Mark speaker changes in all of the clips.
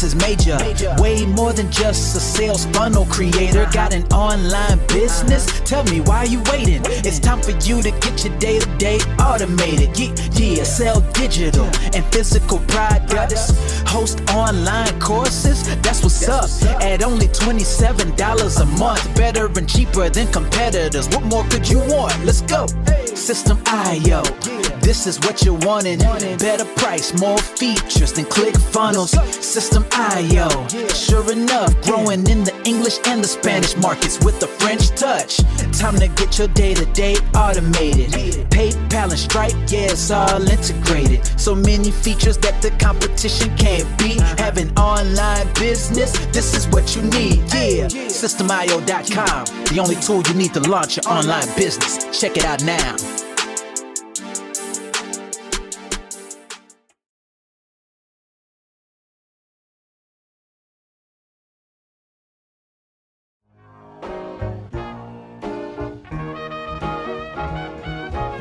Speaker 1: is major. Way more than just a sales funnel creator. Got an online business? Tell me, why you waiting? It's time for you to get your day-to-day automated. Yeah, sell digital and physical products. Host online courses, that's what's up. At only $27 a month. Better and cheaper than competitors. What more could you want? Let's go. System IO, this is what you're wanting. Better price, more features than ClickFunnels. System IO, sure enough, growing in the English and the Spanish markets with the French touch. Time to get your day-to-day automated. PayPal and Stripe, yeah, it's all integrated. So many features that the competition can't beat. Have an online business, this is what you need. Yeah, systemio.com, the only tool you need to launch your online business. Check it out now.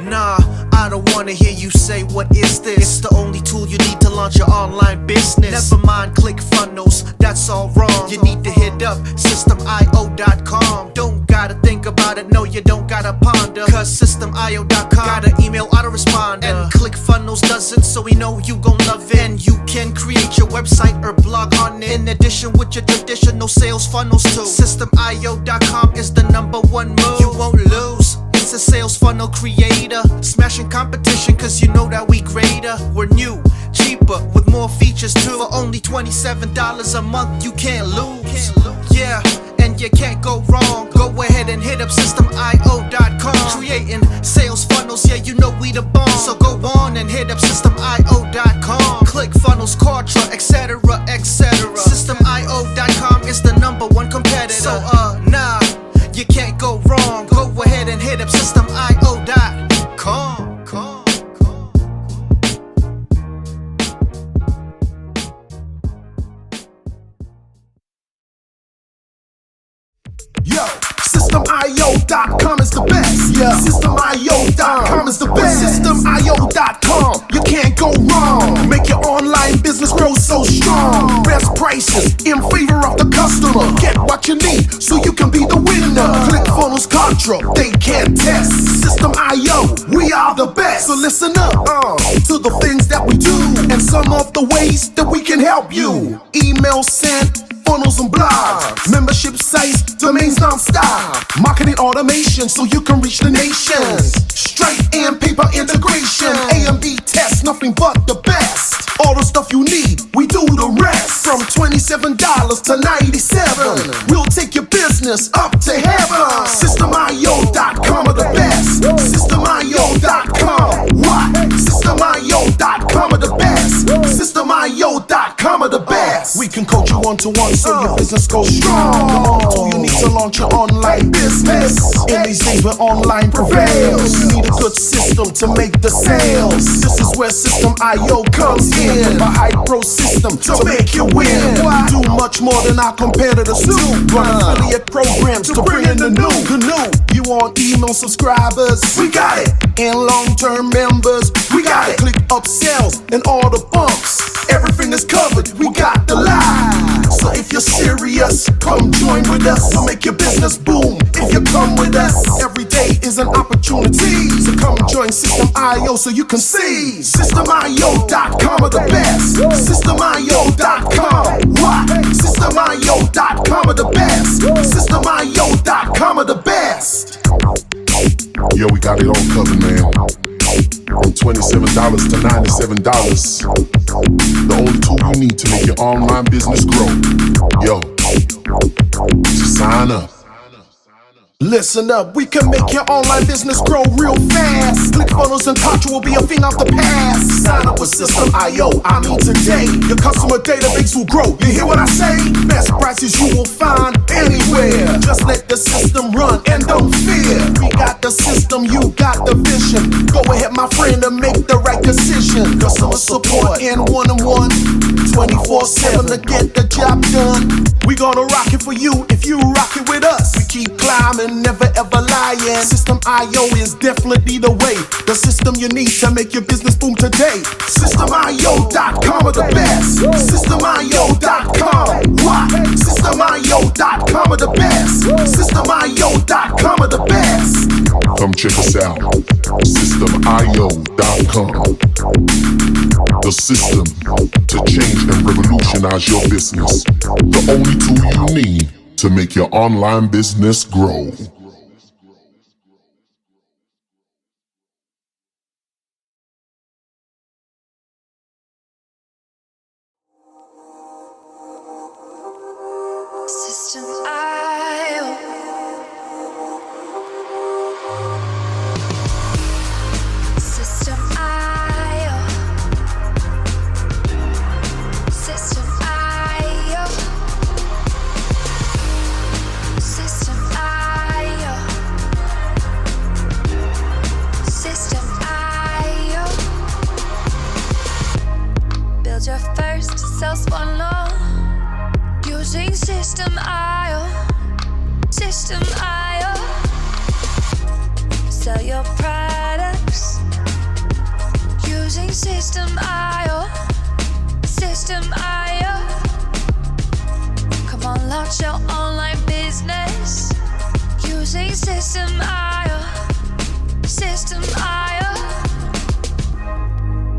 Speaker 2: Nah, I don't wanna hear you say what is this. It's the only tool you need to launch your online business. Never mind ClickFunnels, that's all wrong. You need to hit up systemio.com. Don't gotta think about it, no you don't gotta ponder. Cause systemio.com got an email autoresponder. And ClickFunnels doesn't, so we know you gon' love it. And you can create your website or blog on it. In addition with your traditional sales funnels too. Systemio.com is the #1 move. You won't lose. It's a sales funnel creator, smashing competition cause you know that we greater. We're new, cheaper, with more features too. For only $27 a month, you can't lose. Yeah, and you can't go wrong. Go ahead and hit up systemio.com. Creating sales funnels, yeah, you know we the bomb. So go on and hit up systemio.com. ClickFunnels, Quadra, etc, etc. Systemio.com is the #1 competitor. So nah, you can't go wrong. Go ahead and hit up systemio.com.
Speaker 3: Yo, systemio.com is the best. Yeah, systemio.com is the best. Systemio.com, you can't go wrong. Make your online business grow so strong. Best prices in favor of the customer. Get what you need so you can be the winner. ClickFunnels, Contra, they can't test. System.io, we are the best. So listen up to the things that we do and some of the ways that we can help you. Email sent, funnels and blogs, membership sites, domains non-stop, marketing automation so you can reach the nations. Stripe and paper integration, A and B tests, nothing but the best. All the stuff you need, we do the rest. From $27 to $97, we'll take your business up to heaven. Systemio.com are the best. Systemio.com, what? Systemio.com are the best. Systemio.com are the best. We can coach you one-to-one so your business goes strong. The only tool you need to launch your online business. In these days where online prevails, you need a good system to make the sales. This is where System.io comes in. A high-pro system to make you win. We do much more than our competitors do. Run affiliate programs to bring in the new. You want email subscribers? We got it. And long-term members? We got it. Click upsells and all the bumps. Everything is covered. We got the line. So if you're serious, come join with us. We'll make your business boom if you come with us. Every day is an opportunity. So come join System.io so you can see. Systemio.com are the best. Systemio.com, what? Systemio.com are the best. Systemio.com are the best.
Speaker 4: Yo, we got it all covered, man. From $27 to $97. The only tool you need to make your online business grow. Yo, just sign up.
Speaker 3: Listen up, we can make your online business grow real fast. ClickFunnels and Contra will be a thing of the past. Sign up with System.io, I mean today. Your customer database will grow, you hear what I say? Best prices you will find anywhere. Just let the system run and don't fear. We got the system, you got the vision. Go ahead my friend and make the right decision. Customer support and one-on-one, 24/7 to get the job done. We gonna rock it for you if you rock it with us. We keep climbing, never ever lying. System.io is definitely the way. The system you need to make your business boom today. Systemio.com are the best. Systemio.com. are the best. SystemIO.com are the best.
Speaker 4: Come check us out. SystemIO.com. The system to change and revolutionize your business. The only tool you need to make your online business grow.
Speaker 5: SystemIO. SystemIO. SystemIO. SystemIO. SystemIO. Build your first self-funnel using SystemIO. SystemIO. Sell your products using SystemIO. SystemIO. Come on, launch your online business using SystemIO. SystemIO.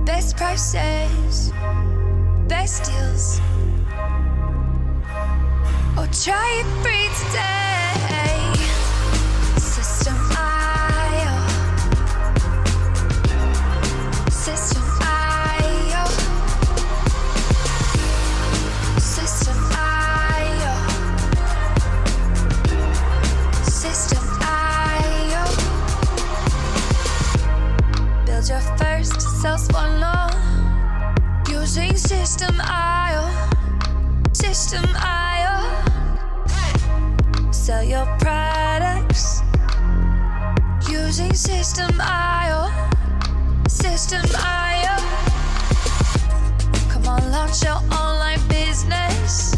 Speaker 5: Best prices, best deals. Or try it free today. SystemIO. SystemIO. SystemIO. SystemIO. Build your first sales funnel using SystemIO. SystemIO. Sell your products using SystemIO. SystemIO. Come on, launch your online business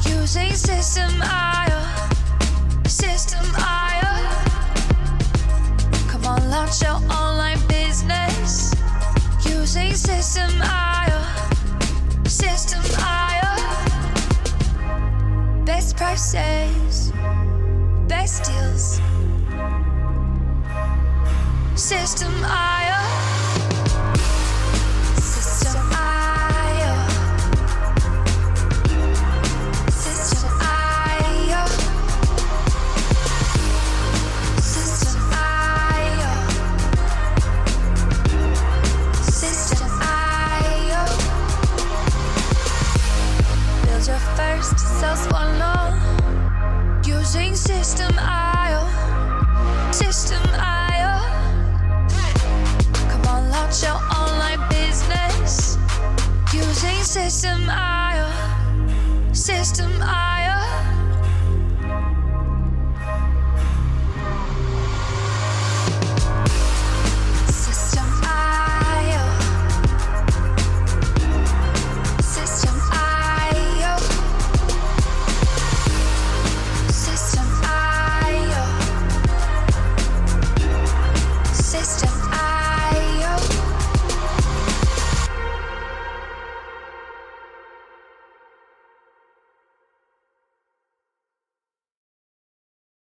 Speaker 5: using SystemIO. SystemIO. Come on, launch your online business using SystemIO. SystemIO. Best prices, best deals. SystemIO. SystemIO. SystemIO. SystemIO. SystemIO. Build your first sales funnel using SystemIO. SystemIO. Come on, launch your online business using SystemIO. SystemIO.